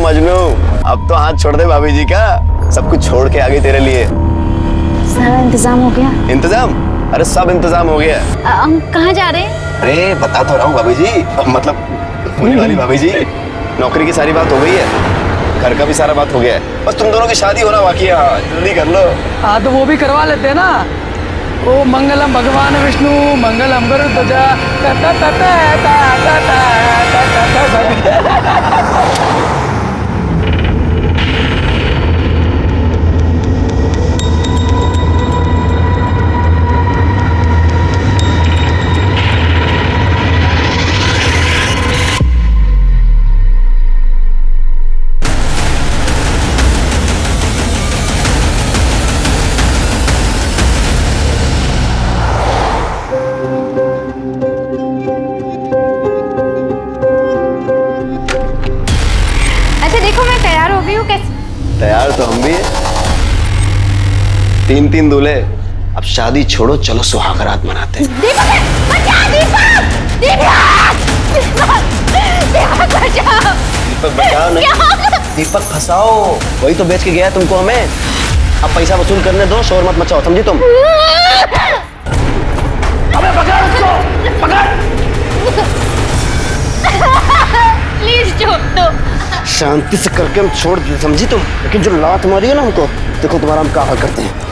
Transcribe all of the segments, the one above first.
मजनू, अब तो हाथ छोड़ दे भाभी जी का, सब कुछ छोड़ के आ गई तेरे लिए। सारा इंतजाम हो गया? इंतजाम? अरे सब इंतजाम हो गया। हम कहाँ जा रहे हैं? अरे बता तो रहा हूँ भाभी जी, मतलब होने वाली भाभी जी, नौकरी की सारी बात हो गई है, घर का भी सारा बात हो गया है, बस तुम दोनों की शादी होना बाकी है, जल्दी कर लो। हाँ तो वो भी करवा लेते हैं ना। ओ मंगलम भगवान विष्णु मंगलम गरुड़ध्वजा। तैयार तो हम भी हैं। 3-3 दूल्हे, अब शादी छोड़ो, चलो सुहाग रात मनाते हैं। दीपक बचाओ नहीं, दीपक फंसाओ, वही तो बेच के गया तुमको हमें। अब पैसा वसूल करने दो, शोर मत मचाओ, समझी तुम? अबे पकड़ उसको, पकड़। प्लीज छोड़ दो। शांति से करके हम छोड़ दे, समझी तुम? लेकिन जो लात मारी है ना हमको, देखो तुम्हारा हम क्या हाल करते हैं।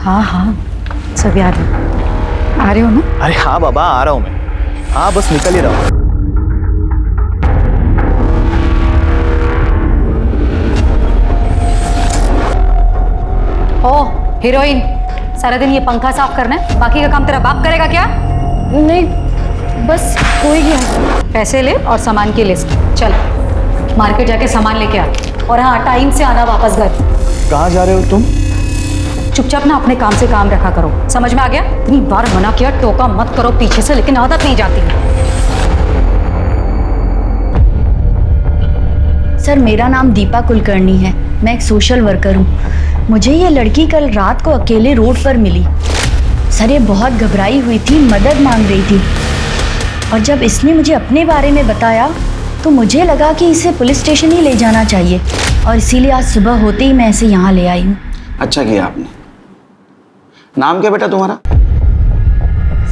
हाँ हाँ सब याद है। आ रहे हो ना? अरे हाँ बाबा, आ रहा हूँ मैं। हाँ बस निकल ही रहा हूँ। ओ हीरोइन, सारा दिन ये पंखा साफ करना है, बाकी का काम तेरा बाप करेगा क्या? नहीं, बस हो ही गया। पैसे ले और सामान की लिस्ट। चल मार्केट जाके सामान लेके आ, और हाँ टाइम से आना वापस घर। कहाँ जा रहे हो तुम? चुपचाप ना अपने काम से काम रखा करो, समझ में आ गया? इतनी बार मना किया, टोका मत करो पीछे से, लेकिन आदत नहीं जाती। सर मेरा नाम दीपा कुलकर्णी है, मैं एक सोशल वर्कर हूँ। मुझे ये लड़की कल रात को अकेले रोड पर मिली। सर ये बहुत घबराई हुई थी, मदद मांग रही थी, और जब इसने मुझे अपने बारे में बताया तो मुझे लगा कि इसे पुलिस स्टेशन ही ले जाना चाहिए, और इसीलिए आज सुबह होते ही मैं इसे यहाँ ले आई हूँ। अच्छा किया आपने। नाम क्या बेटा तुम्हारा?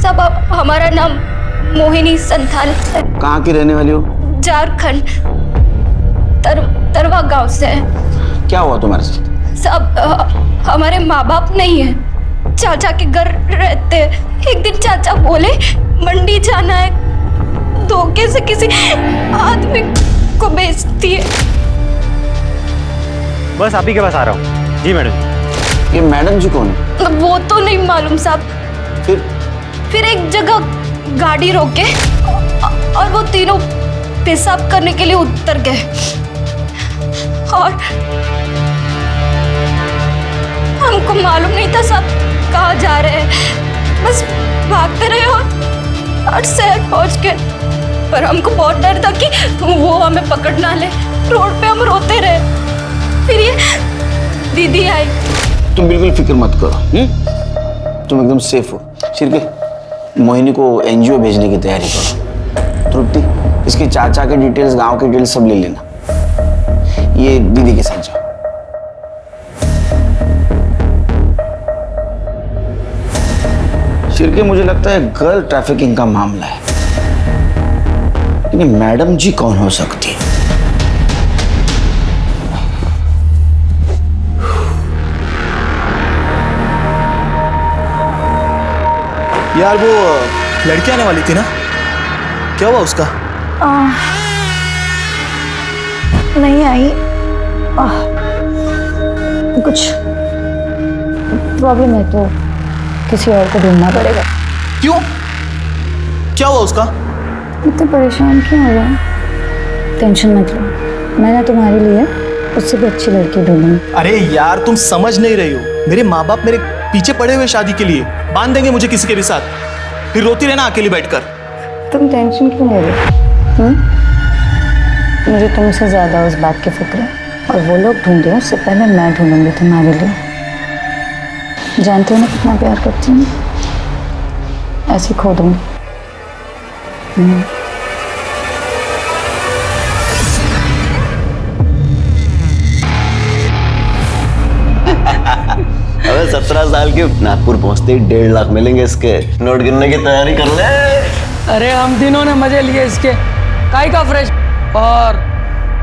सब हमारा नाम मोहिनी संथाल है। कहाँ की रहने वाली हो? झारखंड, तरवा गांव से है। क्या हुआ तुम्हारे साथ? सब हमारे माँ बाप नहीं है, चाचा के घर रहते हैं। एक दिन चाचा बोले मंडी जाना है, धोखे से किसी आदमी को बेचती है। बस आप ही के पास आ रहा हूँ। जी मैडम। ये मैडम जी कौन है? वो तो नहीं मालूम साहब। फिर एक जगह गाड़ी रोके और वो तीनों पेशाब करने के लिए उतर गए, और हमको मालूम नहीं था साहब कहाँ जा रहे हैं, बस भागते रहे और शहर पहुंच गए। पर हमको बहुत डर था कि वो हमें पकड़ ना ले। रोड पे हम रोते रहे। फिर ये दीदी आई। तुम बिल्कुल फिक्र मत करो, तुम एकदम सेफ हो। शिरके, मोहिनी को एनजीओ भेजने की तैयारी करो। तृप्ति, इसके चाचा के डिटेल्स, गांव के डिटेल्स सब ले लेना। ये दीदी के साथ जाओ। शिरके, मुझे लगता है गर्ल ट्रैफिकिंग का मामला है, लेकिन मैडम जी कौन हो सकती है? यार वो लड़की आने वाली थी ना, क्या हुआ उसका? नहीं आई। कुछ प्रॉब्लम है तो किसी और को ढूंढना पड़ेगा। क्यों? क्या हुआ उसका? इतने परेशान क्यों हो रहे हैं? टेंशन मत लो, मैंने तुम्हारे लिए उससे भी अच्छी लड़की ढूंढूंगी। अरे यार तुम समझ नहीं रही हो, मेरे माँ बाप मेरे पीछे पड़े हुए शादी के लिए, बांध देंगे मुझे किसी के भी साथ, फिर रोती रहना अकेली बैठकर। तुम टेंशन क्यों ले रहे हो? मुझे तुमसे ज्यादा उस बात की फिक्र है, और वो लोग ढूंढे उससे पहले मैं ढूंढूंगी तुम्हारे लिए। जानते हो ना कितना प्यार करती हूँ, ऐसे खो दूंगी। अबे 17 साल के नागपुर पहुंचते ही 1.5 लाख मिलेंगे इसके। नोट गिनने की तैयारी कर ले। अरे हम तीनों ने मजे लिए इसके, काई का फ्रेश। और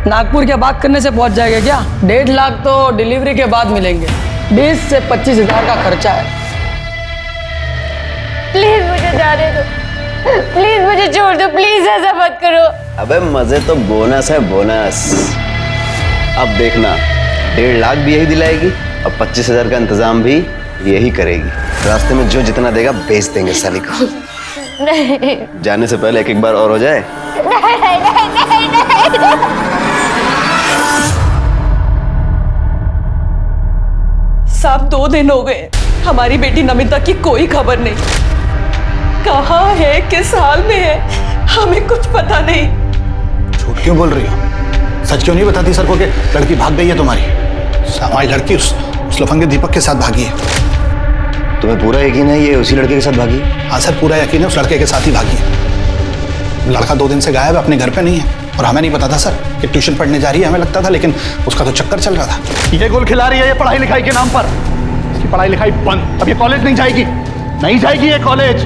नागपुर के बात करने से पहुंच जाएगा क्या? 1.5 लाख तो डिलीवरी के बाद मिलेंगे। 20 से 25 हजार का खर्चा है। प्लीज मुझे जाने दो, प्लीज मुझे छोड़ दो, प्लीज ऐसा मत करो। अबे मजे तो बोनस है, बोनस। अब देखना 1.5 लाख भी यही दिलाएगी और 25,000 का इंतजाम भी यही करेगी। रास्ते में जो जितना देगा बेच देंगे साली को। नहीं जाने से पहले एक बार और हो जाए। नहीं नहीं नहीं नहीं, नहीं। साहब 2 दिन हो गए, हमारी बेटी नमिता की कोई खबर नहीं। कहाँ है, किस हाल में है, हमें कुछ पता नहीं। झूठ क्यों बोल रही हो? सच क्यों नहीं बताती सर को कि लड़की भाग गई है तुम्हारी? हमारी लड़की उस लफंगे दीपक के साथ भागी है। तुम्हें पूरा यकीन है ये उसी लड़के के साथ भागी? हाँ सर, पूरा यकीन है, उस लड़के के साथ ही भागी है। लड़का 2 दिन से गायब है, अपने घर पे नहीं है। और हमें नहीं पता था सर कि ट्यूशन पढ़ने जा रही है, हमें लगता था, लेकिन उसका तो चक्कर चल रहा था। ये गोल खिला रही है ये पढ़ाई लिखाई के नाम पर। इसकी पढ़ाई लिखाई बंद। अब ये कॉलेज नहीं जाएगी, नहीं जाएगी ये कॉलेज।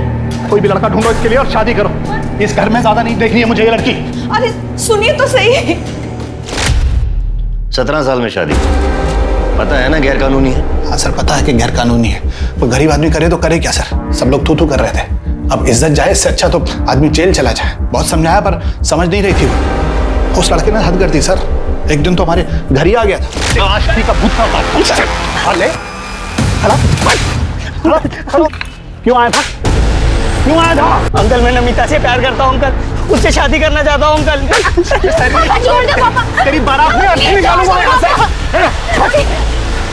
कोई भी लड़का ढूंढो इसके लिए और शादी करो। इस घर में ज्यादा नहीं देखनी है मुझे ये लड़की। अरे सुनिए तो सही। 17 साल में शादी, पता है ना गैर कानूनी है। हाँ सर, पता है कि गैर कानूनी है, तो गरीब आदमी करे तो करे क्या सर? सब लोग थू कर रहे थे। अब इज्जत जाए, इससे अच्छा तो आदमी जेल चला जाए। बहुत समझाया पर समझ नहीं रही थी वो। उस लड़के ने हद कर दी सर। एक दिन तो हमारे घर ही आ गया था। आशिकी का भूत था। ले क्यों आया था? क्यों आया था? अंकल मैं नमिता से प्यार करता हूँ अंकल, उससे शादी करना चाहता हूँ अंकल। छोड़ दो पापा। तेरी बारात में अर्थी निकालूंगा यहाँ से।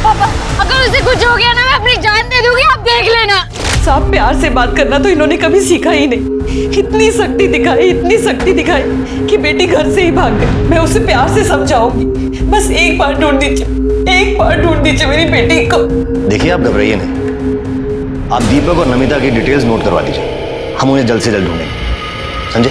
पापा अगर उसे कुछ हो गया ना, मैं अपनी जान दे दूंगी, आप देख लेना। साहब प्यार से बात करना तो इन्होंने कभी सीखा ही नहीं। इतनी सख्ती दिखाई, इतनी सख्ती दिखाई कि बेटी घर से ही भाग गई। मैं उसे प्यार से समझाऊंगी, बस एक बार ढूंढ दीजिए, एक बार ढूंढ दीजिए मेरी बेटी को। देखिए आप घबराइए नहीं, आप दीपक और नमिता की डिटेल्स नोट करवा दीजिए, हम उन्हें जल्द से जल्द ढूंढेंगे, समझे?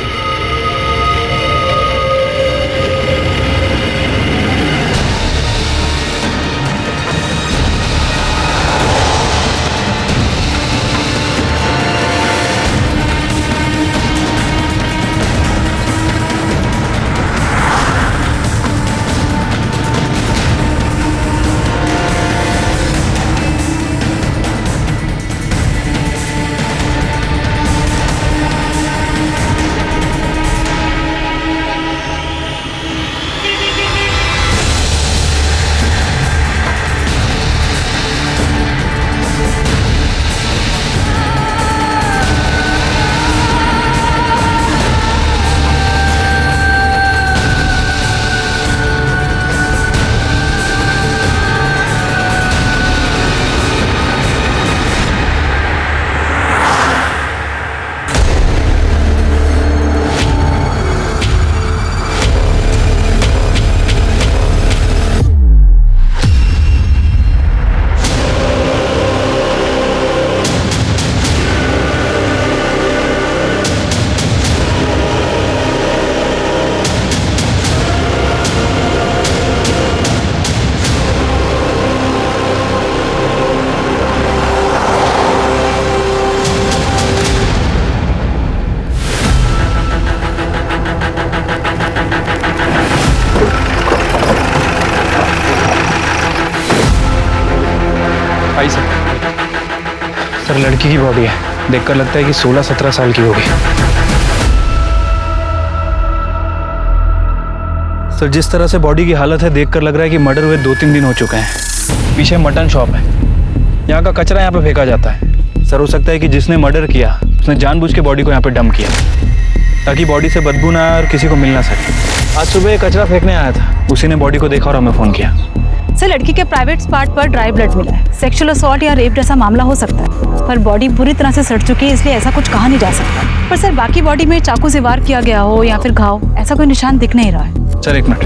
सर लड़की की बॉडी है, देखकर लगता है कि 16-17 साल की होगी। सर जिस तरह से बॉडी की हालत है देखकर लग रहा है कि मर्डर हुए 2-3 दिन हो चुके हैं। पीछे मटन शॉप है, यहाँ का कचरा यहाँ पे फेंका जाता है। सर हो सकता है कि जिसने मर्डर किया उसने जानबूझ के बॉडी को यहाँ पे डंप किया ताकि बॉडी से बदबू ना आए और किसी को मिल ना सके। आज सुबह कचरा फेंकने आया था, उसी ने बॉडी को देखा और हमें फ़ोन किया। सर लड़की के प्राइवेट पार्ट पर ड्राई ब्लड मिला है। सेक्सुअल असॉल्ट या रेप जैसा मामला हो सकता है, पर बॉडी पूरी तरह से सड़ चुकी है, इसलिए ऐसा कुछ कहा नहीं जा सकता। पर सर बाकी बॉडी में चाकू से वार किया गया हो या फिर घाव, ऐसा कोई निशान दिख नहीं रहा है। सर एक मिनट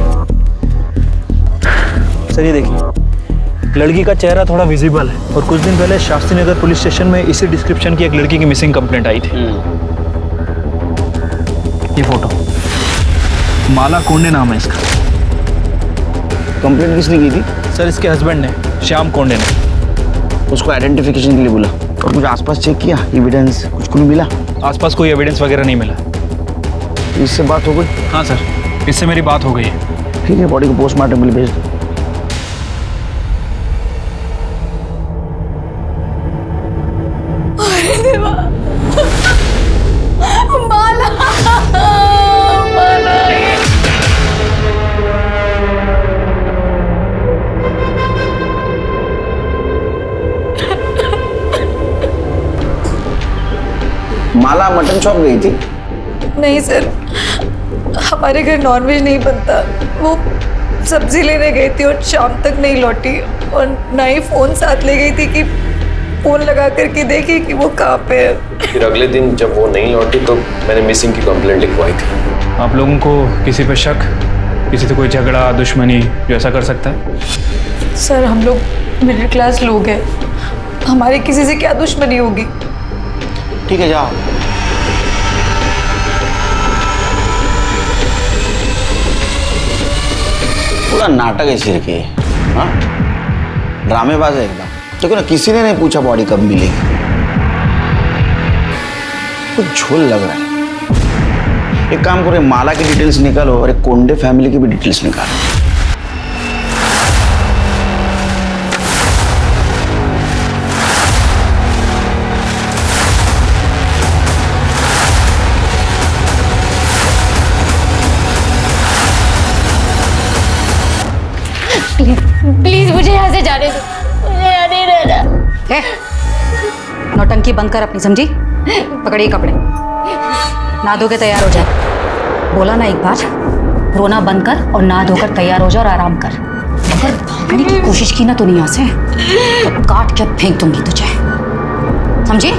सर, ये देखिए लड़की का चेहरा थोड़ा विजिबल है और कुछ दिन पहले शास्त्री नगर पुलिस स्टेशन में इसी डिस्क्रिप्शन की एक लड़की की मिसिंग कंप्लेंट आई थी। ये फोटो, माला कोंडे नाम है इसका। कंप्लेंट किसने की थी? सर इसके हस्बैंड ने, श्याम कोंडे ने। उसको आइडेंटिफिकेशन के लिए बोला और कुछ आसपास चेक किया, एविडेंस कुछ मिला? आसपास कोई एविडेंस वगैरह नहीं मिला। इससे बात हो गई? हाँ सर, इससे मेरी बात हो गई है। ठीक है, बॉडी को पोस्टमार्टम के लिए भेज दो। माला मटन शॉप गई थी? नहीं सर, हमारे घर नॉनवेज नहीं बनता। वो सब्जी लेने गई थी और शाम तक नहीं लौटी, और ना ही फोन साथ ले गई थी कि फोन लगा करके देखी कि वो कहाँ पे है। फिर अगले दिन जब वो नहीं लौटी तो मैंने मिसिंग की कंप्लेंट लिखवाई थी। आप लोगों को किसी पे शक, किसी से कोई झगड़ा दुश्मनी जो ऐसा कर सकता है? सर हम लोग मिडिल क्लास लोग हैं, हमारी किसी से क्या दुश्मनी होगी। ठीक है जाओ। पूरा नाटक है सिर के, हाँ ड्रामेबाज है एकदम। देखो ना, किसी ने नहीं पूछा बॉडी कब मिलेगी। कुछ झोल लग रहा है। एक काम करो, माला की डिटेल्स निकालो और एक कोंडे फैमिली की भी डिटेल्स निकालो। प्लीज मुझे यहाँ से जाने दो, मुझे यहाँ नहीं रहना। नौटंकी बंद कर अपनी, समझी? पकड़िए कपड़े, नहा धो के तैयार हो जाए। बोला ना एक बार, रोना बंद कर और नहा धोकर तैयार हो जा और आराम कर। अगर भागने की कोशिश की ना तो यहाँ से तो काट के फेंक दूंगी तुझे, समझी?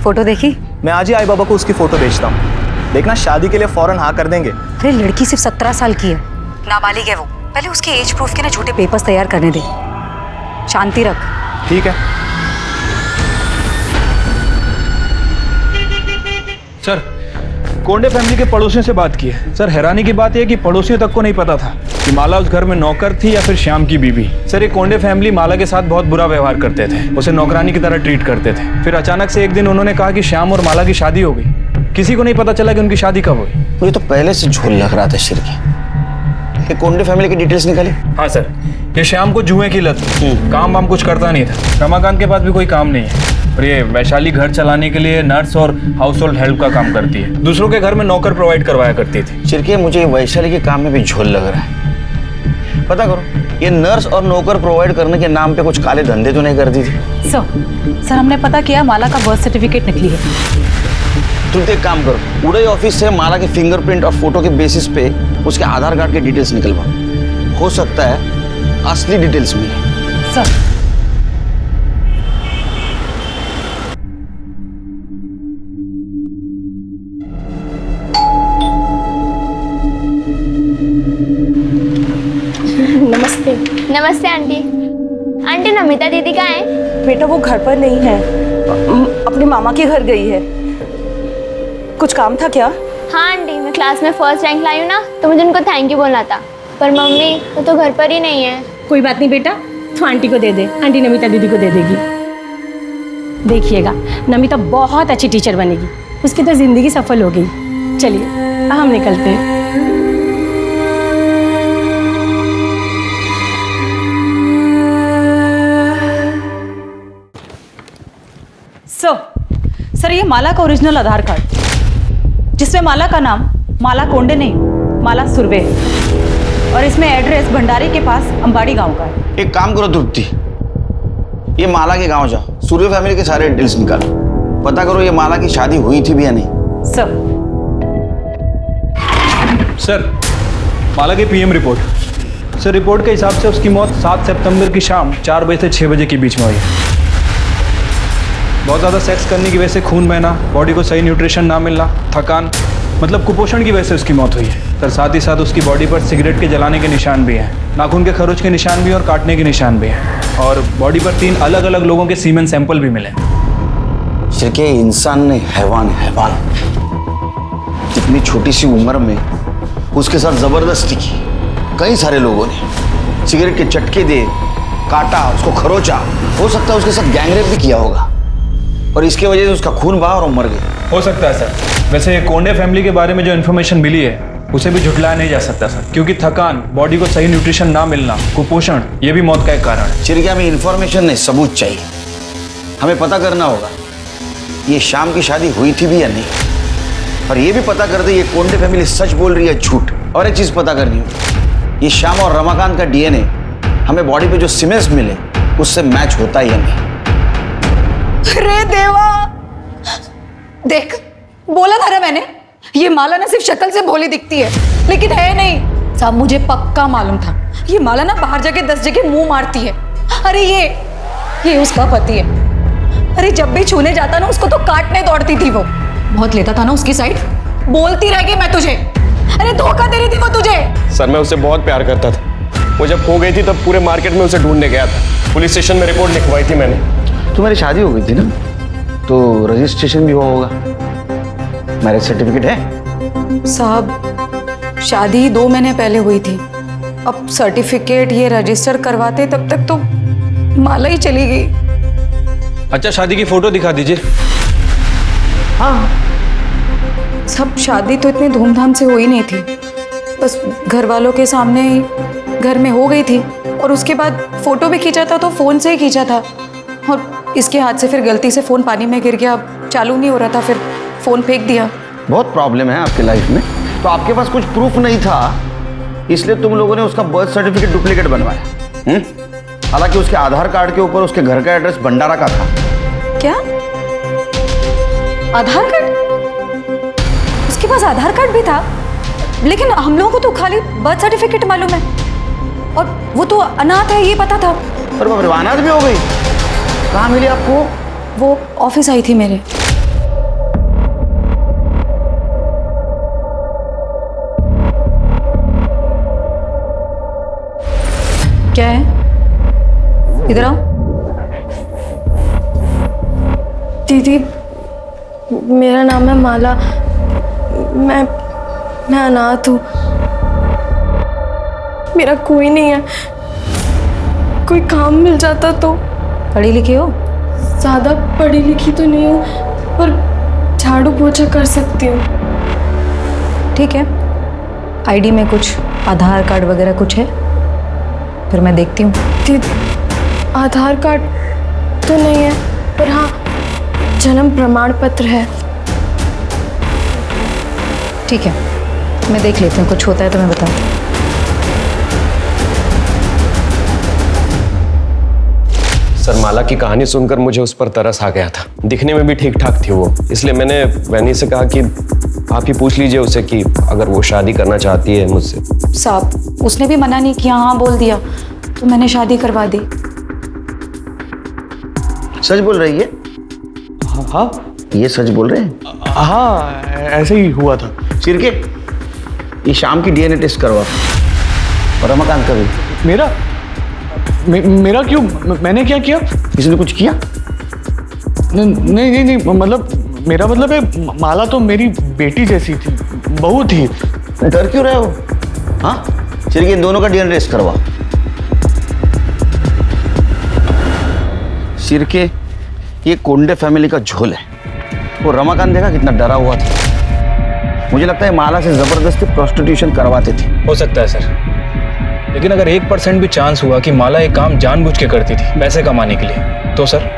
फोटो देखी? मैं आज ही आई बाबा को उसकी फोटो भेजता हूँ, देखना शादी के लिए फौरन हाँ कर देंगे। अरे लड़की सिर्फ 17 साल की है, नाबालिग है वो। पहले उसके एज प्रूफ के ना झूठे पेपर्स तैयार करने दे। शांति रख। ठीक है सर, कोंडे फैमिली के पड़ोसियों से बात की है। सर हैरानी की बात यह कि पड़ोसियों तक को नहीं पता था कि माला उस घर में नौकर थी या फिर श्याम की बीवी। सर ये कोंडे फैमिली माला के साथ बहुत बुरा व्यवहार करते थे, उसे नौकरानी की तरह ट्रीट करते थे। फिर अचानक से एक दिन उन्होंने कहा कि श्याम और माला की शादी हो गई। किसी को नहीं पता चला कि उनकी शादी कब हुई। मुझे तो पहले से झोल लग रहा था सिर की। ये कोंडे फैमिली की डिटेल्स निकाली? हाँ सर, ये श्याम को जुए की लत, काम वाम कुछ करता नहीं था। रमाकांत के पास भी कोई काम नहीं है और ये वैशाली घर चलाने के लिए नर्स और हाउस होल्ड हेल्प का काम करती है। दूसरों के घर में नौकर प्रोवाइड करवाया करती थी। चिरके मुझे वैशाली के काम में भी झोल लग रहा है। पता करो, ये नर्स और नौकर प्रोवाइड करने के नाम पे कुछ काले धंधे तो नहीं करती थी? सर हमने पता किया, माला का बर्थ सर्टिफिकेट निकली है। तुम एक काम करो, उड़े ऑफिस से माला के फिंगरप्रिंट और फोटो के बेसिस पे उसके आधार कार्ड के डिटेल्स निकलवाओ। हो सकता है असली डिटेल्स मिले। सर नमस्ते। नमस्ते आंटी। आंटी नमिता दीदी कहाँ है? बेटा वो घर पर नहीं है, अपने मामा के घर गई है। कुछ काम था क्या? हाँ आंटी, मैं क्लास में फर्स्ट रैंक लाई हूँ ना, तो मुझे उनको थैंक यू बोलना था। पर मम्मी वो तो घर पर ही नहीं है। कोई बात नहीं बेटा, तो आंटी को दे दे, आंटी नमिता दीदी को दे देगी। देखिएगा नमिता बहुत अच्छी टीचर बनेगी, उसकी तो जिंदगी सफल हो गई। चलिए हम निकलते हैं। सर ये माला का ओरिजिनल आधार कार्ड, जिसमें माला का नाम माला कोंडे नहीं, माला सुरवे है, और इसमें एड्रेस भंडारी के पास अंबाड़ी गांव का है। एक काम करो तृप्ति, ये माला के गांव जाओ, सूर्य फैमिली के सारे डिटेल्स निकालो, पता करो ये माला की शादी हुई थी भी या नहीं। सर, माला की पीएम रिपोर्ट। सर, रिपोर्ट के हिसाब से उसकी मौत 7 सितंबर की शाम 4 बजे से 6 बजे के बीच में हुई है। बहुत ज़्यादा सेक्स करने की वजह से खून बहना, बॉडी को सही न्यूट्रिशन ना मिलना, थकान, मतलब कुपोषण की वजह से उसकी मौत हुई है। सर, साथ ही साथ उसकी बॉडी पर सिगरेट के जलाने के निशान भी हैं, नाखून के खरोच के निशान भी और काटने के निशान भी हैं, और बॉडी पर 3 अलग अलग लोगों के सीमेन सैंपल भी मिले। सिर्फ इंसान ने हैवान इतनी छोटी सी उम्र में उसके साथ जबरदस्ती की। कई सारे लोगों ने सिगरेट के चटके दे, काटा, उसको खरोचा, हो सकता है उसके साथ गैंगरेप भी किया होगा और इसके वजह से उसका खून बहा और मर गया। हो सकता है सर। वैसे कोंडे फैमिली के बारे में जो इन्फॉर्मेशन मिली है उसे भी झुटलाया नहीं जा सकता सर, क्योंकि थकान, बॉडी को सही न्यूट्रिशन ना मिलना, कुपोषण, ये भी मौत का एक कारण है। चिरकिया में इन्फॉर्मेशन नहीं, सबूत चाहिए। हमें पता करना होगा ये शाम की शादी हुई थी भी या नहीं, और ये भी पता कर दे ये कोंडे फैमिली सच बोल रही है झूठ। और एक चीज पता करनी होगी, ये श्याम और रमाकांत का डीएनए हमें बॉडी पे जो सीमेंस मिले उससे मैच होता है या नहीं। अरे देवा, देख, बोला था ना मैंने, ये माला ना सिर्फ शक्ल से भोली दिखती है लेकिन है नहीं। साहब, मुझे पक्का मालूम था ये माला ना बाहर जाके 10 जगह मुंह मारती है। अरे ये उसका पति है। अरे जब भी छूने जाता ना उसको तो काटने दौड़ती थी वो। बहुत लेता था ना उसकी साइड, बोलती रह गई मैं तुझे। अरे धोखा दे रही थी वो तुझे। सर, मैं उससे बहुत प्यार करता था। वो जब खो गई थी तब पूरे मार्केट में उसे ढूंढने गया था। पुलिस स्टेशन में रिपोर्ट लिखवाई थी मैंने। तुम्हारी शादी हो गई थी ना, तो रजिस्ट्रेशन भी हुआ होगा, मैरिज सर्टिफिकेट है? साहब, शादी 2 महीने पहले हुई थी। अब सर्टिफिकेट ये रजिस्टर करवाते तब तक तो माला ही चली गई। अच्छा, शादी की फोटो दिखा दीजिए। हाँ, सब शादी तो इतनी धूमधाम से हो ही नहीं थी, बस घर वालों के सामने ही घर में हो गई थी। और उसके बाद फोटो भी खींचा था तो फोन से ही खींचा था, और इसके हाथ से फिर गलती से फोन पानी में गिर गया, चालू नहीं हो रहा था, फिर फोन फेंक दिया। बहुत प्रॉब्लम है आपके लाइफ में, तो आपके पास कुछ प्रूफ नहीं था, इसलिए तुम लोगों ने उसका बर्थ सर्टिफिकेट डुप्लीकेट बनवाया। हालांकि उसके आधार कार्ड के ऊपर उसके घर का एड्रेस भंडारा का था। क्या आधार कार्ड? उसके पास आधार कार्ड भी था, लेकिन हम लोगों को तो खाली बर्थ सर्टिफिकेट मालूम है, और वो तो अनाथ है ये पता था। पर वो अनाथ भी हो गई? कहाँ मिली आपको? वो ऑफिस आई थी मेरे। क्या है? इधर आओ। दीदी, मेरा नाम है माला, मैं अनाथ हूँ, मेरा कोई नहीं है। कोई काम मिल जाता तो। पढ़ी लिखी हो? ज़्यादा पढ़ी लिखी तो नहीं हूँ, पर झाड़ू पोछा कर सकती हूँ। ठीक है, आईडी में कुछ आधार कार्ड वगैरह कुछ है? फिर मैं देखती हूँ। दीदी, आधार कार्ड तो नहीं है, पर हाँ जन्म प्रमाण पत्र है। ठीक है, मैं देख लेती हूँ, कुछ होता है तो मैं बताऊँ। सर, माला की कहानी सुनकर मुझे उस पर तरस आ गया था। दिखने में भी ठीक ठाक थी वो, इसलिए मैंने वैनी से कहा कि आप ही पूछ लीजिए उसे कि अगर वो शादी करना चाहती है मुझसे। साहब, उसने भी मना नहीं किया, हाँ बोल दिया, तो मैंने शादी करवा दी। सच बोल रही है? हाँ, ये सच बोल रहे हैं? हाँ, ऐसे ही हुआ था। सिरके, ये शाम की डीएनए टेस्ट करवा, और रमाकांत का भी। मेरा क्यों? मैंने क्या किया? किसी ने कुछ किया? नहीं, मतलब मेरा मतलब है माला तो मेरी बेटी जैसी थी, बहू थी। डर क्यों रहे हो? हाँ, सिरके, इन दोनों का डीएनए टेस्ट करवा। सिरके, ये कोंडे फैमिली का झोल है। वो रमाकांत देखा कितना डरा हुआ था। मुझे लगता है माला से जबरदस्ती प्रोस्टिट्यूशन करवाते थे। हो सकता है सर, लेकिन अगर 1% भी चांस हुआ कि माला एक काम जानबूझ के करती थी पैसे कमाने के लिए, तो सर?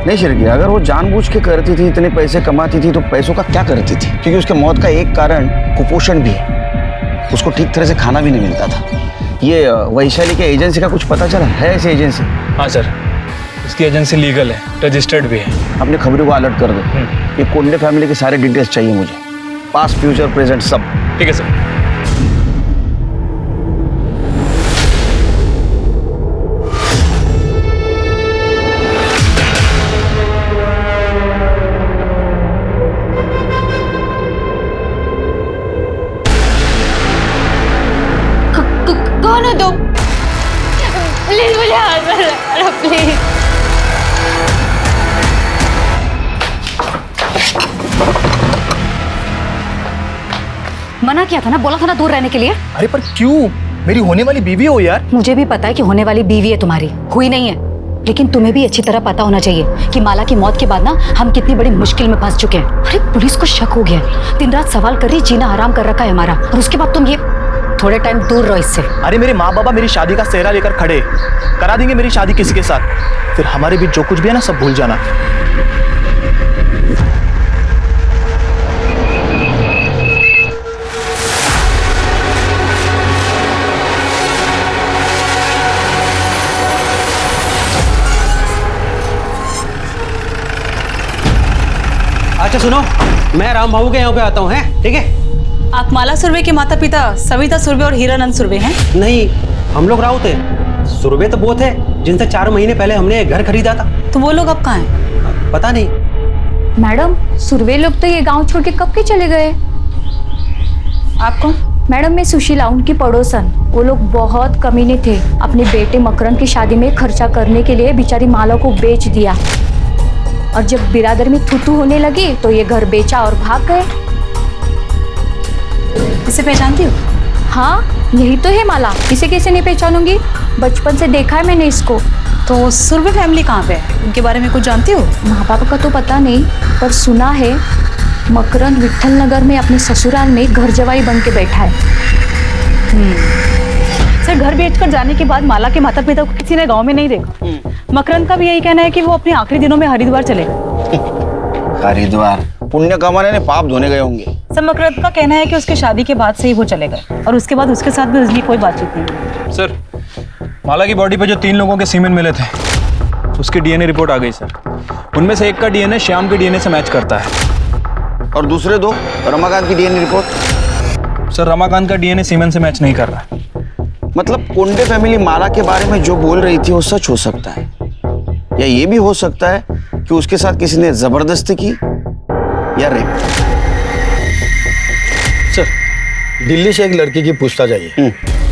नहीं शिरकी, अगर वो जानबूझ के करती थी, इतने पैसे कमाती थी, तो पैसों का क्या करती थी? क्योंकि उसके मौत का एक कारण कुपोषण भी है, उसको ठीक तरह से खाना भी नहीं मिलता था। ये वैशाली के एजेंसी का कुछ पता चला है? ऐसी एजेंसी? हाँ सर, इसकी एजेंसी लीगल है, रजिस्टर्ड भी है। अपने खबरों को अलर्ट कर दो। ये कोंडे फैमिली के सारे डिटेल्स चाहिए मुझे, पास्ट फ्यूचर प्रेजेंट सब। ठीक है सर। कौन हो तुम? प्लीज मुझे हाथ में लगा, प्लीज। मना किया था ना, बोला था ना दूर रहने के लिए। अरे पर क्यों? मेरी होने वाली बीवी हो यार। मुझे भी पता है कि होने वाली बीवी है तुम्हारी, हुई नहीं है। लेकिन तुम्हें भी अच्छी तरह पता होना चाहिए कि माला की मौत के बाद ना हम कितनी बड़ी मुश्किल में फंस चुके हैं। अरे पुलिस को शक हो गया है, दिन रात सवाल कर रही, जीना हराम कर रखा है हमारा, और उसके बाद तुम ये। थोड़े टाइम दूर रहो इससे। अरे मेरे माँ बाबा मेरी शादी का सेहरा लेकर खड़े, करा देंगे मेरी शादी किसी के साथ, फिर हमारे बीच जो कुछ भी है ना सब भूल जाना। अच्छा सुनो, मैं राम बाबू के यहाँ पे आता हूँ, हैं? ठीक है? आप माला सुरवे के माता पिता सविता सुरवे और हीरानंद सुरवे हैं? नहीं, हम लोग राउत हैं। सुरवे तो वो थे जिनसे 4 महीने पहले हमने घर खरीदा था। तो वो लोग अब कहाँ हैं? पता नहीं। मैडम, सुरवे लोग तो ये गांव छोड़ के कब के चले गए? आप कौन? मैडम, मैं सुशीला, उनकी पड़ोसन। वो लोग बहुत कमीने थे, अपने बेटे मकरंद की शादी में खर्चा करने के लिए बेचारी माला को बेच दिया, और जब बिरादर में थूथू होने लगी तो ये घर बेचा और भाग गए। इसे पहचानती हो? हाँ, यही तो है माला। इसे कैसे नहीं पहचानूंगी? बचपन से देखा है मैंने इसको। तो सुरवे फैमिली कहाँ पे है? उनके बारे में कुछ जानती हो? माँ बाप का तो पता नहीं, पर सुना है मकरंद विट्ठल नगर में अपने ससुराल में घर जवाई बन के बैठा है। सर, घर बेचकर जाने के बाद माला के माता पिता को किसी ने गांव में नहीं देखा। मकरंद का भी यही कहना है कि वो अपने आखिरी दिनों में हरिद्वार चले गए। हरिद्वार पुण्य कमाने ने पाप धोने गए होंगे। सर, मकरंद का कहना है कि उसकी शादी के बाद से ही वो चले गए, और उसके बाद उसके साथ भी उसकी कोई बातचीत नहीं। सर, माला की बॉडी पे जो 3 लोगों के सीमेन मिले थे, उसकी डीएनए रिपोर्ट आ गई सर। उनमें से एक का डीएनए श्याम के डीएनए से मैच करता है। और दूसरे 2 रमाकांत की डीएनए रिपोर्ट? सर, रमाकांत का डीएनए सीमेन से मैच नहीं कर रहा है। मतलब कोंडे फैमिली माला के बारे में जो बोल रही थी वो सच हो सकता है, या ये भी हो सकता है कि उसके साथ किसी ने जबरदस्ती की या रेप। सर, दिल्ली से एक लड़की की पूछताछ आई है।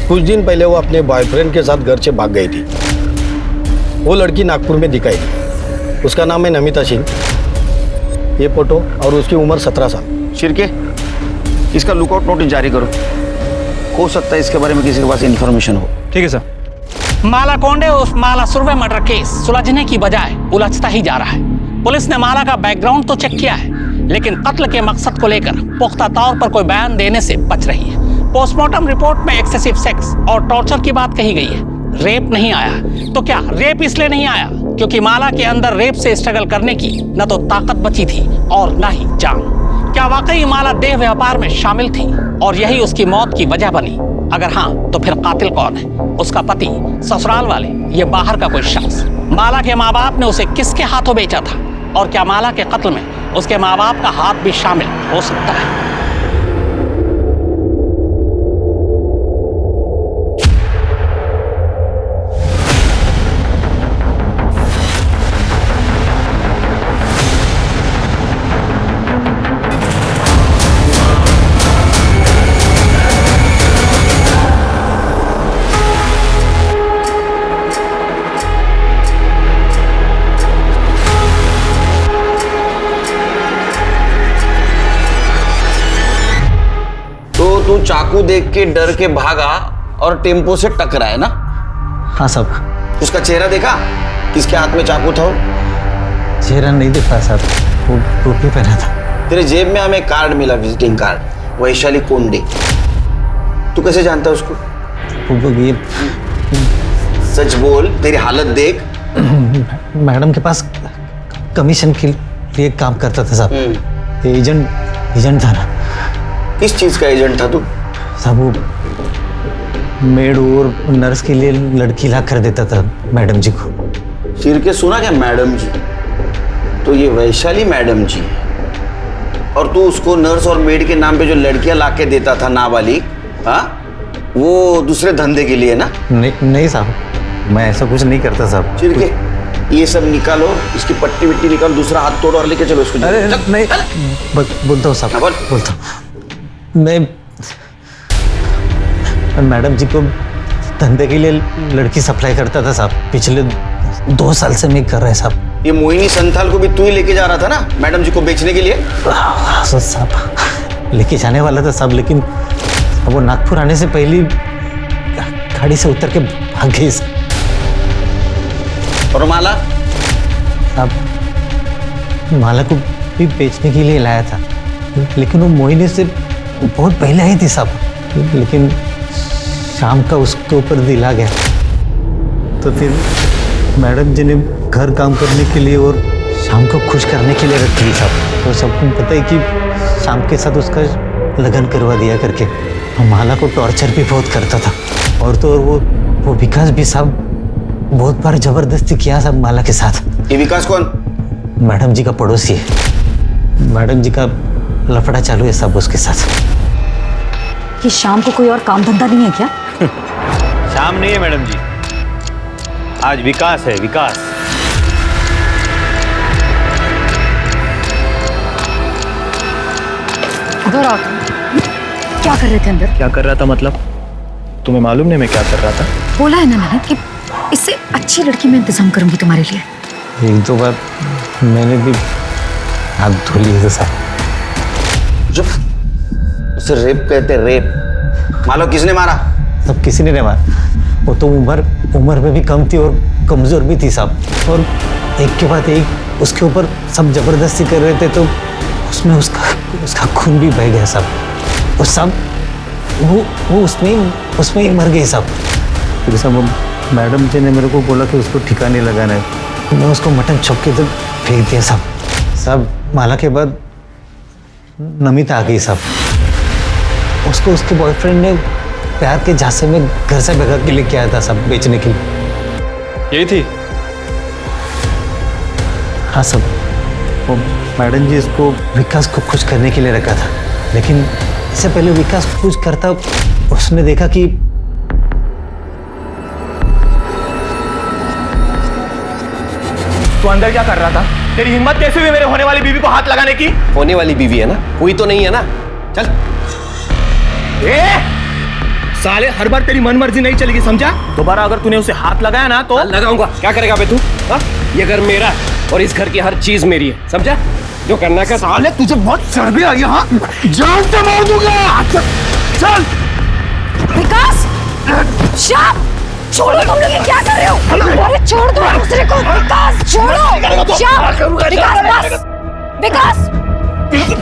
कुछ दिन पहले वो अपने बॉयफ्रेंड के साथ घर से भाग गई थी। वो लड़की नागपुर में दिखाई दी। उसका नाम है नमिता सिंह। ये फोटो और उसकी उम्र 17 साल। शिरके, इसका लुकआउट नोटिस जारी करो। हो सकता है इसके बारे में किसी के पास इन्फॉर्मेशन हो। ठीक है सर। माला कोंडे उस माला सुरवे मर्डर केस सुलझने की बजाय उलझता ही जा रहा है। पुलिस ने माला का बैकग्राउंड तो चेक किया है, लेकिन कत्ल के मकसद को लेकर पुख्ता तौर पर कोई बयान देने से बच रही है। पोस्टमार्टम रिपोर्ट में एक्सेसिव सेक्स और टॉर्चर की बात कही गई है, रेप नहीं आया। तो क्या रेप इसलिए नहीं आया क्योंकि माला के अंदर रेप से स्ट्रगल करने की न तो ताकत बची थी और न ही जान? क्या वाकई माला देह व्यापार में शामिल थी और यही उसकी मौत की वजह बनी? अगर हाँ, तो फिर कातिल कौन है? उसका पति, ससुराल वाले, ये बाहर का कोई शख्स? माला के माँ बाप ने उसे किसके हाथों बेचा था? और क्या माला के कत्ल में उसके माँ बाप का हाथ भी शामिल हो सकता है? तू चाकू देख के डर के भागा और टेम्पो से टकराया ना? हाँ साहब। उसका चेहरा देखा? किसके हाथ में चाकू था? चेहरा नहीं दिख रहा साहब, वो टोपी पहना था। तेरे जेब में हमें कार्ड मिला, विजिटिंग कार्ड, वैशाली कोंडे। तू कैसे जानता है उसको? ये सच बोल, तेरी हालत देख। मैडम के पास कमीशन के लिए काम करता था साहब। एजेंट था ना। किस चीज का एजेंट था तू? साहब वो मेड और नर्स के लिए लड़की ला कर देता था मैडम जी को। चिर के सुना क्या मैडम जी? तो ये वैशाली मैडम जी है और तू उसको नर्स और मेड के नाम पे जो लड़कियां ला के देता था नाबालिग, हाँ, वो दूसरे धंधे के लिए ना? नहीं साहब, मैं ऐसा कुछ नहीं करता साहब। चिर के ये सब निकालो, इसकी पट्टी विट्टी निकालो, दूसरा हाथ तोड़ो और लेके चलो इसको। अरे नहीं, बोलता हूँ साहब, बोलता हूँ। मैं मैडम जी को धंधे के लिए लड़की सप्लाई करता था साहब। पिछले 2 साल से मैं कर रहा है साहब। ये मोहिनी संथाल को भी तू ही लेके जा रहा था ना मैडम जी को बेचने के लिए? साहब लेके जाने वाला था साहब, लेकिन वो नागपुर आने से पहले गाड़ी से उतर के भाग गई। और माला? साहब माला को भी बेचने के लिए लाया था, लेकिन वो मोहिनी से बहुत पहले आई थी साहब। लेकिन शाम का उसके ऊपर दिल आ गया, तो फिर मैडम जी ने घर काम करने के लिए और शाम को खुश करने के लिए रख ली साहब। तो सबको पता है कि शाम के साथ उसका लगन करवा दिया करके। माला को टॉर्चर भी बहुत करता था, और तो और वो विकास भी साहब बहुत बार जबरदस्ती किया साहब माला के साथ। ये विकास कौन? मैडम जी का पड़ोसी है। मैडम जी का लफड़ा चालू है साहब उसके साथ। ये शाम को कोई और काम धंधा नहीं है क्या? शाम नहीं है मैडम जी, आज विकास है, विकास। इधर आओ। क्या कर रहे थे अंदर? क्या कर रहा था मतलब? तुम्हें मालूम नहीं मैं क्या कर रहा था? बोला है ना मैंने कि इससे अच्छी लड़की मैं इंतजाम करूंगी तुम्हारे लिए। 1-2 बार मैंने भी हाथ धो लिए थे साहब। चुप, उसे रेप कहते, रेप। मालो किसने मारा? सब किसी ने नहीं मारा। वो तो उम्र में भी कम थी और कमजोर भी थी साहब। और एक के बाद एक उसके ऊपर सब जबरदस्ती कर रहे थे, तो उसमें उसका खून भी बह गया साहब। और सब वो उसमें ही मर गई साहब। फिर साहब मैडम जी ने मेरे को बोला कि उसको ठिकाने लगाना है। मैं उसको मटन चौक के तो फेंक दिया साहब। साहब माला के बाद नमिता आ गई साहब। उसको उसके बॉयफ्रेंड ने प्यार के झांसे में घर से भगा के लेके आया था सब बेचने के लिए। यही थी? हाँ सब। वो मैडम जी इसको विकास को खुश करने के लिए रखा था, लेकिन इससे पहले विकास कुछ करता उसने देखा कि तू अंदर क्या कर रहा था? तेरी हिम्मत कैसे हुई मेरे होने वाली बीवी को हाथ लगाने की? होने वाली बीवी है ना, हुई तो नहीं है ना। चल। साले हर बार तेरी मन मर्जी नहीं चलेगी, समझा? दोबारा अगर तूने उसे हाथ लगाया ना तो लगाऊंगा। क्या करेगा बे तू? ये घर मेरा है और इस घर की हर चीज मेरी है, समझा? जो करना कर। साले तुझे बहुत चर्बी आई, हाँ? जान से मार दूंगा। चल। विकास! श्याम! छोड़ो, तुम लोग ये क्या कर रहे हो? अरे छोड़ दो दूसरे को। विकास छोड़ो। श्याम! विकास बस। विकास!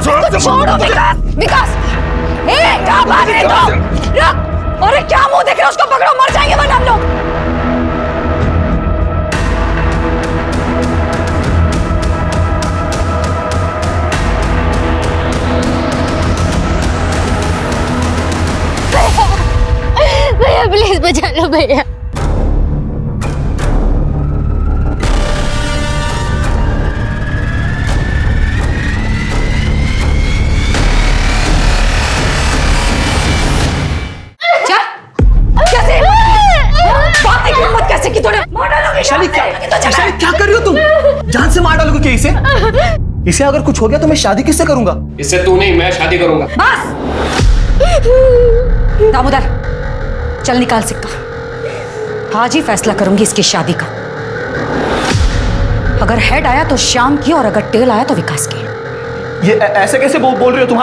छोड़ो विकास! विकास! कहाँ भाग रहे हो? रुक! अरे क्या मुंह देख रहे हो? उसको पकड़ो, मर जाएंगे वरना हम लोग। भैया प्लीज बचा लो भैया। कैसे की तूने? वैशाली क्या कर रही हो तुम? जान से मार डालोगे क्या इसे? इसे अगर कुछ हो गया तो मैं शादी किससे करूंगा? इससे तू नहीं, मैं शादी करूंगा। बस! दामोदर, चल निकाल सिक्का। आज ही फैसला करूंगी इसकी शादी का। अगर हेड आया तो श्याम की, और अगर टेल आया तो विकास की। ये ऐसे कैसे बोल रही हो तुम?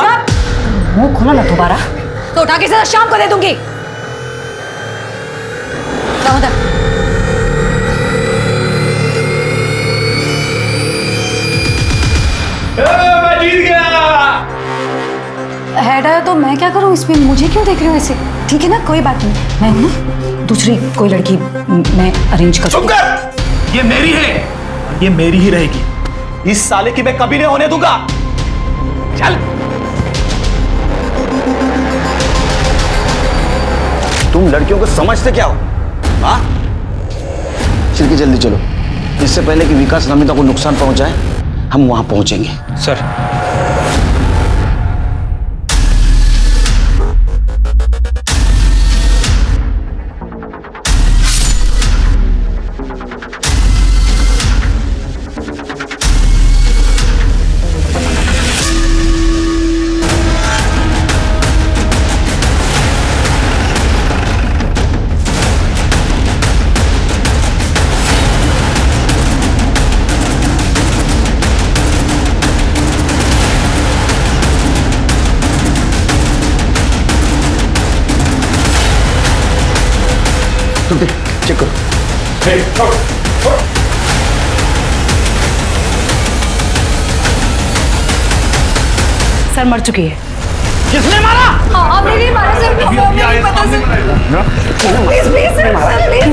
मुंह खोला ना दोबारा तो उठा के सीधा श्याम को दे दूंगी। दामोदर, मैं जीत गया। हेड आया तो मैं क्या करूं इसमें? मुझे क्यों देख रहे हो ऐसे? ठीक है ना, कोई बात नहीं। मैं ना दूसरी कोई लड़की मैं अरेंज कर दूंगी। ये मेरी है, ये मेरी ही रहेगी। इस साले की मैं कभी नहीं होने दूंगा। चल। तुम लड़कियों को समझते क्या हो? हाँ, चिरके जल्दी चलो, इससे पहले कि विकास नमिता को नुकसान पहुंचाए हम वहां पहुंचेंगे। सर तुम देख, चेक करो। सर मर चुकी है। किसने मारा? हाँ, मेरी मारा सर, मेरी पता sir. Please please sir, please.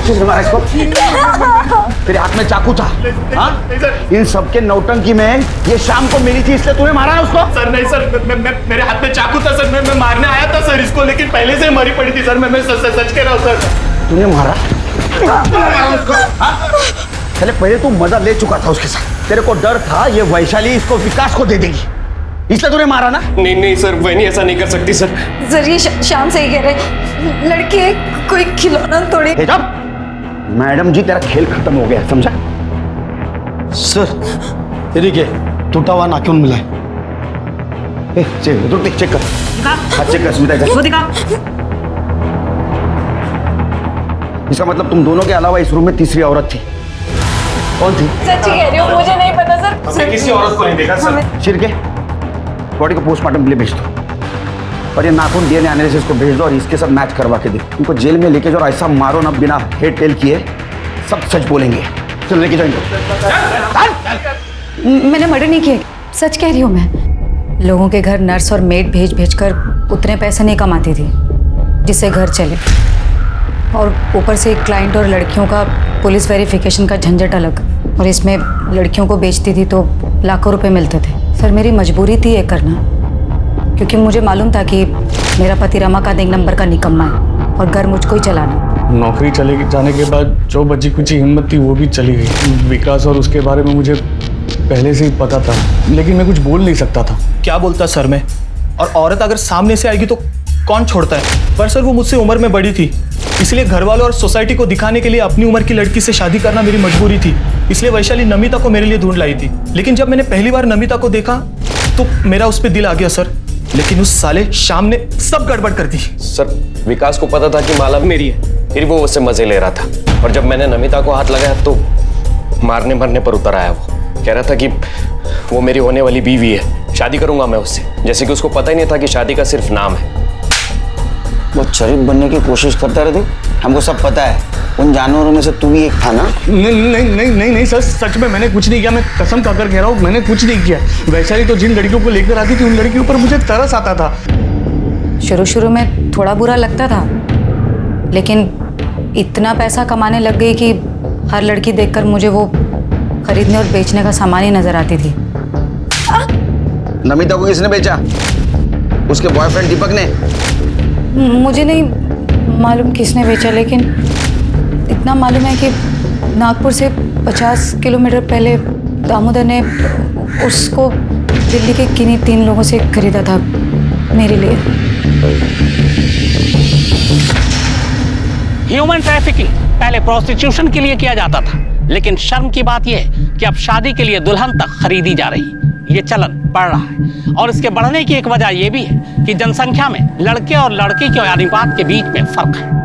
किसने मारा इसको? तेरे हाथ में चाकू था, हाँ? इन सबके नौटंकी में ये शाम को मिली थी, इसलिए तूने मारा है उसको? सर नहीं सर, मेरे हाथ में चाकू था सर, मैं मारने आया था सर इसको, लेकिन पहले से मरी पड़ी थी सर। मैं सच कह रहा हूँ सर। तूने मारा उसको? चले, पहले तू मजा ले चुका था उसके साथ, तेरे को डर था ये वैशाली इसको विकास को दे देगी, इसलिए तूने मारा ना? नहीं सर, वैनी ऐसा नहीं कर सकती सर। सर ये शाम सही कह रहे, लड़की है, कोई खिलौना थोड़ी। मैडम जी, तेरा खेल खत्म हो गया, समझा? सर तेरी के टूटा हुआ नाखून मिला है। चेक कर, हाँ चेक कर स्मिता, वो दिखा। इसका मतलब तुम दोनों के अलावा इस रूम में तीसरी औरत थी। कौन थी? सच्ची कह रही हूँ, मुझे नहीं पता सर। हमने किसी औरत को नहीं देखा सर। शिरके, बॉडी को पोस्टमार्टम के लिए भेज दो, और ये नाखून डीएनए एनालिसिस को भेज दो, और इसके साथ मैच करवा के दे। उनको जेल में लेके जाओ, ऐसा मारो ना बिना हेड टेल किए, सब सच बोलेंगे। चलो लेके जाओ। मैंने मर्डर नहीं किया, सच कह रही हूँ मैं। लोगों के घर नर्स और मेड भेज भेज कर उतने पैसे नहीं कमाती थी जिससे घर चले, और ऊपर से क्लाइंट और लड़कियों का पुलिस वेरिफिकेशन का झंझट अलग, और इसमें लड़कियों को बेचती थी तो लाखों रुपए मिलते थे। सर मेरी मजबूरी थी ये करना, क्योंकि मुझे मालूम था कि मेरा पति रमाकांत एक नंबर का निकम्मा है और घर मुझको ही चलाना। नौकरी चले जाने के बाद जो बची कुछ हिम्मत थी वो भी चली गई। विकास और उसके बारे में मुझे पहले से ही पता था, लेकिन मैं कुछ बोल नहीं सकता था। क्या बोलता सर मैं? और औरत अगर सामने से आएगी तो कौन छोड़ता है? पर सर वो मुझसे उम्र में बड़ी थी, इसलिए घर वालों और सोसाइटी को दिखाने के लिए अपनी उम्र की लड़की से शादी करना मेरी मजबूरी थी। इसलिए वैशाली नमिता को मेरे लिए ढूंढ लाई थी। लेकिन जब मैंने पहली बार नमिता को देखा तो मेरा उस पर दिल आ गया सर, लेकिन उस साले शाम ने सब गड़बड़ कर दी। सर विकास को पता था कि माला मेरी है, फिर वो उससे मजे ले रहा था, और जब मैंने नमिता को हाथ लगाया तो मारने मरने पर उतर आया। वो कह रहा था कि वो मेरी होने वाली बीवी है, शादी करूंगा मैं उससे, जैसे कि उसको पता ही नहीं था कि शादी का सिर्फ नाम है। वो शरीफ बनने की कोशिश करता रहे थे, हमको सब पता है। उन जानवरों में से तू भी एक था ना? नहीं सर, सच में मैंने कुछ नहीं किया। मैं कसम खाकर कह रहा हूँ, मैंने कुछ नहीं किया। वैशाली तो जिन लड़कियों को लेकर आती थी उन लड़कियों पर मुझे तरस आता था। शुरू में थोड़ा बुरा लगता था, लेकिन इतना पैसा कमाने लग गई कि हर लड़की देखकर मुझे वो खरीदने और बेचने का सामान ही नजर आती थी। नमिता को किसने बेचा? उसके बॉयफ्रेंड दीपक ने? मुझे नहीं मालूम किसने बेचा, लेकिन इतना मालूम है कि नागपुर से 50 किलोमीटर पहले दामोदर ने उसको दिल्ली के किन्हीं 3 लोगों से खरीदा था मेरे लिए। ह्यूमन ट्रैफिकिंग पहले प्रोस्टिट्यूशन के लिए किया जाता था, लेकिन शर्म की बात यह है कि अब शादी के लिए दुल्हन तक खरीदी जा रही। ये चलन बढ़ रहा है, और इसके बढ़ने की एक वजह यह भी है कि जनसंख्या में लड़के और लड़की के अनुपात के बीच में फर्क है।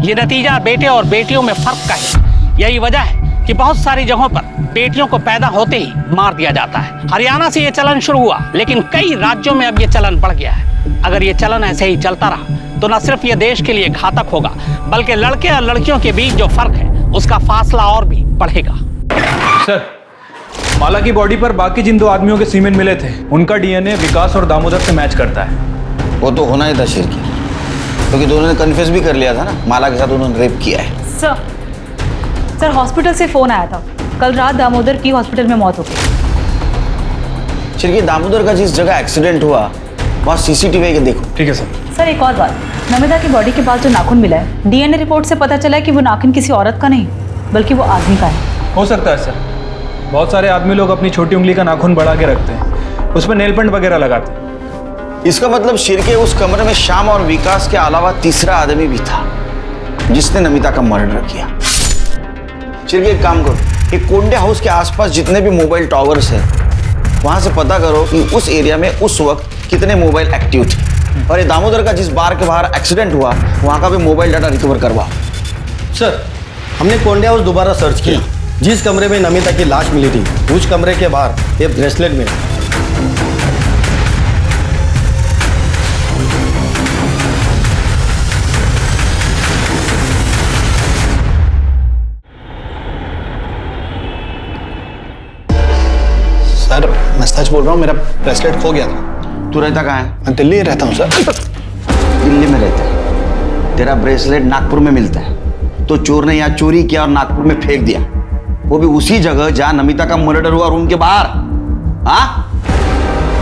ये नतीजा बेटे और बेटियों में फर्क का है। यही वजह है कि बहुत सारी जगहों पर बेटियों को पैदा होते ही मार दिया जाता है। हरियाणा से ये चलन शुरू हुआ, लेकिन कई राज्यों में अब ये चलन बढ़ गया है। अगर ये चलन ऐसे ही चलता रहा तो न सिर्फ ये देश के लिए घातक होगा, बल्कि लड़के और लड़कियों के बीच जो फर्क है उसका फासला और भी बढ़ेगा। सर, माला की बॉडी पर बाकी जिन 2 आदमियों के सीमेंट मिले थे, उनका डीएनए विकास और दामोदर से मैच करता है। वो तो होना ही था शिरकी, क्योंकि दोनों ने कन्फेस भी कर लिया था ना, माला के साथ उन्होंने रेप किया है। सर हॉस्पिटल से फोन आया था, कल रात दामोदर की हॉस्पिटल में मौत हो गई। शिरकी, दामोदर का जिस जगह एक्सीडेंट हुआ वहाँ CCTV के देखो। ठीक है सर। सर एक और बात, नमिता की बॉडी के पास जो नाखून मिला है, DNA रिपोर्ट से पता चला है कि वो नाखून किसी औरत का नहीं बल्कि वो आदमी का है। हो सकता है सर, बहुत सारे आदमी लोग अपनी छोटी उंगली का नाखून बढ़ा के रखते हैं, उसमें नेल पेंट वगैरह लगाते हैं। इसका मतलब शिरके उस कमरे में श्याम और विकास के अलावा तीसरा आदमी भी था जिसने नमिता का मर्डर किया। शिरके एक काम करो, ये कोंडे हाउस के आसपास जितने भी मोबाइल टावर्स हैं वहां से पता करो कि उस एरिया में उस वक्त कितने मोबाइल एक्टिव थे, और ये दामोदर का जिस बार के बाहर एक्सीडेंट हुआ वहां का भी मोबाइल डाटा रिकवर करवा। सर हमने कोंडे हाउस दोबारा सर्च किया। जिस कमरे में नमिता की लाश मिली थी उस कमरे के बाहर एक ब्रेसलेट मिला। सर मैं सच बोल रहा हूँ, मेरा ब्रेसलेट खो गया था। तू रहता कहाँ है? मैं दिल्ली रहता हूँ सर। दिल्ली में रहता है? तेरा ब्रेसलेट नागपुर में मिलता है, तो चोर ने यहाँ चोरी किया और नागपुर में फेंक दिया, वो भी उसी जगह जहाँ नमिता का मर्डर हुआ, रूम के बाहर। हाँ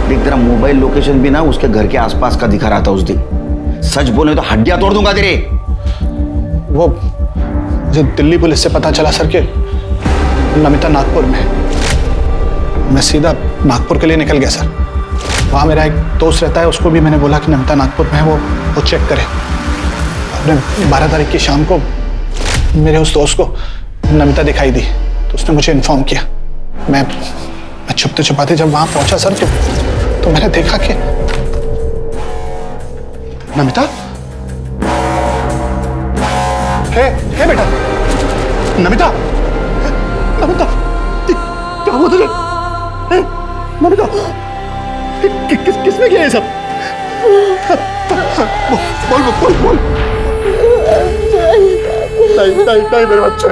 देख, तेरा मोबाइल लोकेशन भी ना उसके घर के आसपास का दिखा रहा था उस दिन। सच बोले तो हड्डियां तोड़ दूंगा तेरे। वो मुझे दिल्ली पुलिस से पता चला सर कि नमिता नागपुर में। मैं सीधा नागपुर के लिए निकल गया सर। वहाँ मेरा एक दोस्त रहता है, उसको भी मैंने बोला कि नमिता नागपुर में है, वो चेक करे। अपने 12 तारीख की शाम को मेरे उस दोस्त को नमिता दिखाई दी तो उसने मुझे इन्फॉर्म किया। मैं छुपते छुपाते जब वहाँ पहुँचा सर तो मैंने देखा कि नमिता, हे बेटा, नमिता, नमिता, क्या हुआ तुझे? नमिता, किसने किया ये सब? बोल। नहीं मेरे बच्चे।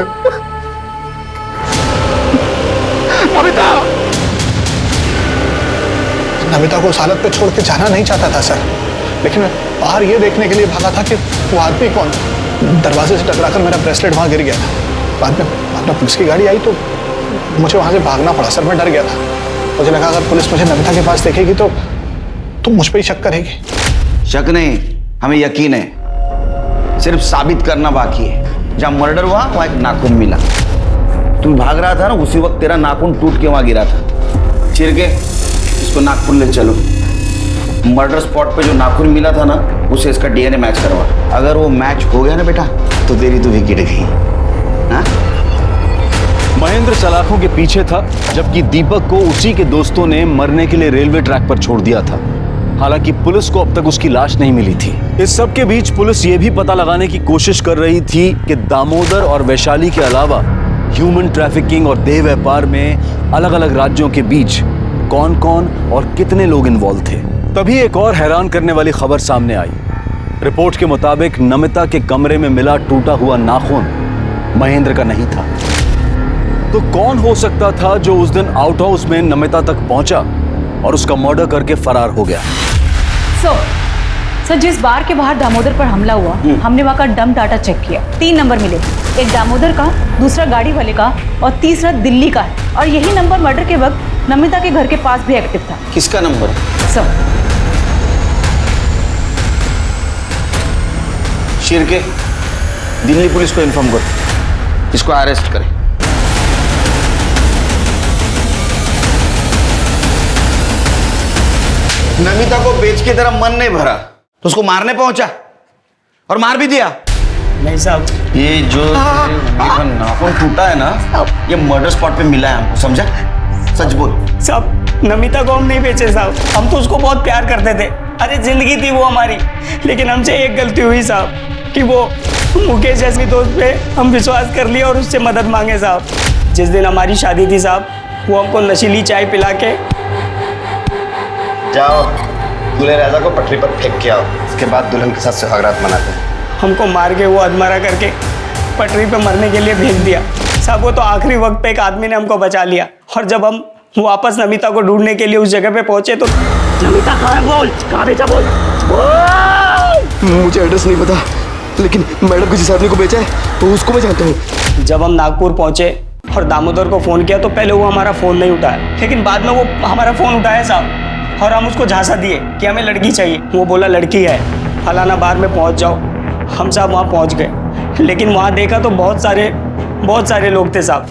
नमिता को उस हालत पे छोड़ के जाना नहीं चाहता था सर, लेकिन मैं बाहर ये देखने के लिए भागा था कि वो आदमी कौन। दरवाजे से टकराकर मेरा ब्रेसलेट वहां गिर गया था। बाद में पुलिस की गाड़ी आई तो मुझे वहां से भागना पड़ा सर। मैं डर गया था, मुझे लगा अगर पुलिस मुझे नमिता के पास देखेगी तो मुझ पर ही शक करेगी। शक नहीं, हमें यकीन है, सिर्फ साबित करना बाकी है। जहां मर्डर हुआ वहां एक नाखून मिला, तू भाग रहा था ना, उसी वक्त तेरा नाखून टूट के वहां गिरा था। चिरके इसको नागपुर ले चलो, मर्डर स्पॉट पे जो नाखून मिला था ना उसे इसका DNA मैच करवा। अगर वो मैच हो गया ना बेटा तो तेरी तो विकेट गई। हाँ? महेंद्र सलाखों के पीछे था, जबकि दीपक को उसी के दोस्तों ने मरने के लिए रेलवे ट्रैक पर छोड़ दिया था। हालांकि पुलिस को अब तक उसकी लाश नहीं मिली थी। इस सब के बीच पुलिस ये भी पता लगाने की कोशिश कर रही थी कि दामोदर और वैशाली के अलावा ह्यूमन ट्रैफिकिंग और देह व्यापार में अलग अलग राज्यों के बीच कौन कौन और कितने लोग इन्वॉल्व थे। तभी एक और हैरान करने वाली खबर सामने आई। रिपोर्ट के मुताबिक नमिता के कमरे में मिला टूटा हुआ नाखून महेंद्र का नहीं था। तो कौन हो सकता था जो उस दिन आउट हाउस में नमिता तक पहुंचा और उसका मर्डर करके फरार हो गया? सर जिस बार के बाहर दामोदर पर हमला हुआ, हमने वहाँ का डंप डाटा चेक किया। 3 नंबर मिले, एक दामोदर का, दूसरा गाड़ी वाले का और तीसरा दिल्ली का है। और यही नंबर मर्डर के वक्त नमिता के घर के पास भी एक्टिव था। किसका number? Sir Shirke, Delhi police को इन्फॉर्म करो, इसको अरेस्ट करें। नमिता को बेच के तेरा मन नहीं भरा तो उसको मारने पहुंचा और मार भी दिया। नहीं साहब, ये जो नाखून टूटा है ना, ये मर्डर स्पॉट पे मिला है हमको, समझा? सच बोल। साहब नमिता को हम नहीं बेचे साहब, हम तो उसको बहुत प्यार करते थे। अरे जिंदगी थी वो हमारी, लेकिन हमसे एक गलती हुई साहब कि वो मुकेश जैसे दोस्त पे हम विश्वास कर लिया और उससे मदद मांगे साहब। जिस दिन हमारी शादी थी साहब, वो हमको नशीली चाय पिला के, जाओ दूल्हे राजा को पटरी पर फेंक के आओ, इसके बाद दुल्हन के साथ सुहागरात मनाते हैं। हमको मार के वो अधमरा करके पटरी पे मरने के लिए भेज दिया साहब। वो तो आखिरी वक्त पे एक आदमी ने हमको बचा लिया, और जब हम वापस नमिता को ढूंढने के लिए उस जगह पे पहुंचे तो नमिता कहाँ है? बोल, कहाँ बेचा? बोल। मुझे एड्रेस नहीं पता, लेकिन मैडम को जिस आदमी को बेचा है तो उसको मैं जानता हूँ। जब हम नागपुर पहुंचे और दामोदर को फोन किया तो पहले वो हमारा फोन नहीं उठाया, लेकिन बाद में वो हमारा फोन उठाया साहब और हम उसको झांसा दिए कि हमें लड़की चाहिए। वो बोला लड़की है, फलाना बार में पहुंच जाओ। हम साहब वहाँ पहुँच गए, लेकिन वहाँ देखा तो बहुत सारे लोग थे साहब,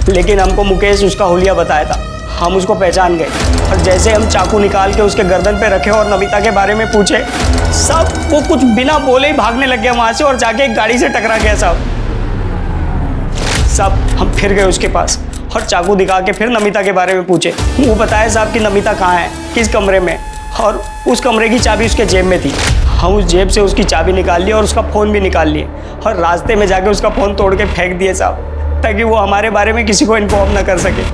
लेकिन हमको मुकेश उसका हुलिया बताया था। हम उसको पहचान गए और जैसे हम चाकू निकाल के उसके गर्दन पे रखे और नमिता के बारे में पूछे, सब वो कुछ बिना बोले ही भागने लग गया वहाँ से और जाके एक गाड़ी से टकरा गया साहब। हम फिर गए उसके पास और चाकू दिखा के फिर नमिता के बारे में पूछे। वो बताया साहब कि नमिता कहाँ है, किस कमरे में, और उस कमरे की चाबी उसके जेब में थी। हम उस जेब से उसकी चाबी निकाल ली और उसका फ़ोन भी निकाल लिए और रास्ते में जाके उसका फ़ोन तोड़ के फेंक दिए साहब, ताकि वो हमारे बारे में किसी को इन्फॉर्म ना कर सके।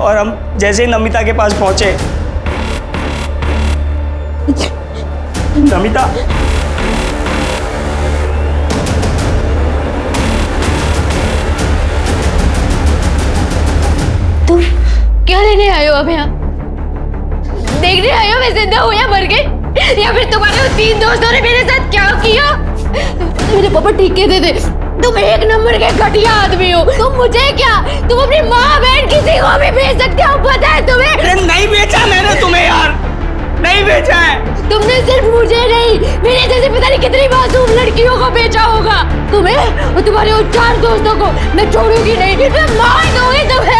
और हम जैसे ही नमिता के पास पहुंचे, नमिता तुम क्या लेने आए हो अब यहाँ? देखने आए हो मैं जिंदा हूँ या मर गई, या फिर तुम्हारे उन 3 दोस्तों ने मेरे साथ क्या किया? मेरे पापा टीके दे दे। तुम एक नंबर के घटिया आदमी हो। तुम मुझे क्या, तुम अपनी माँ बहन किसी को भी भेज सकते हो, पता है तुम्हें? नहीं बेचा मैंने तुम्हें यार, नहीं बेचा है। तुमने सिर्फ मुझे नहीं, मेरे जैसे पता नहीं कितनी मासूम लड़कियों को बेचा होगा। तुम्हें और तुम्हारे उन 4 दोस्तों को मैं छोड़ूंगी नहीं, मैं मार दूंगी तुम्हें।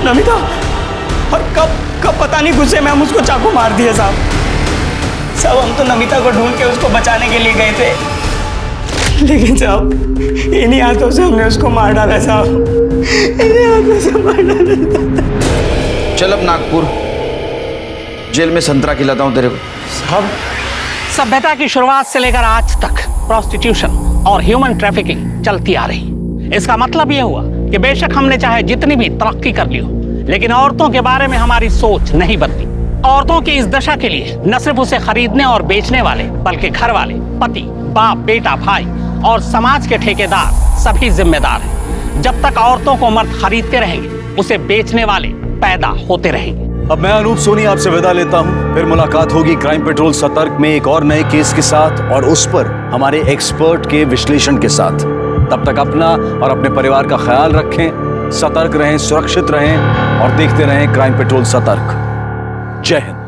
नमिता, और कब पता नहीं गुस्से में हम उसको चाकू मार दिए साहब। हम तो नमिता को ढूंढ के उसको बचाने के लिए गए थे, लेकिन साहब इन्हीं हाथों से हमने उसको मार डाला साहब, इन्हीं हाथों से मार डाला। चल अब नागपुर जेल में संतरा खिलाता हूँ तेरे को। साहब, सभ्यता की शुरुआत से लेकर आज तक प्रोस्टिट्यूशन और ह्यूमन ट्रैफिकिंग चलती आ रही। इसका मतलब यह हुआ कि बेशक हमने चाहे जितनी भी तरक्की कर ली हो, लेकिन औरतों के बारे में हमारी सोच नहीं बदली। औरतों की इस दशा के लिए न सिर्फ उसे खरीदने और बेचने वाले, बल्कि घर वाले, पति, बाप, बेटा, भाई और समाज के ठेकेदार सभी जिम्मेदार हैं। जब तक औरतों को मर्द खरीदते रहेंगे, उसे बेचने वाले पैदा होते रहेंगे। अब मैं अनूप सोनी आपसे विदा लेता हूं। फिर मुलाकात होगी क्राइम पेट्रोल सतर्क में एक और नए केस के साथ और उस पर हमारे एक्सपर्ट के विश्लेषण के साथ। तब तक अपना और अपने परिवार का ख्याल रखें, सतर्क रहें, सुरक्षित रहें और देखते रहें क्राइम पेट्रोल सतर्क। जय हिंद।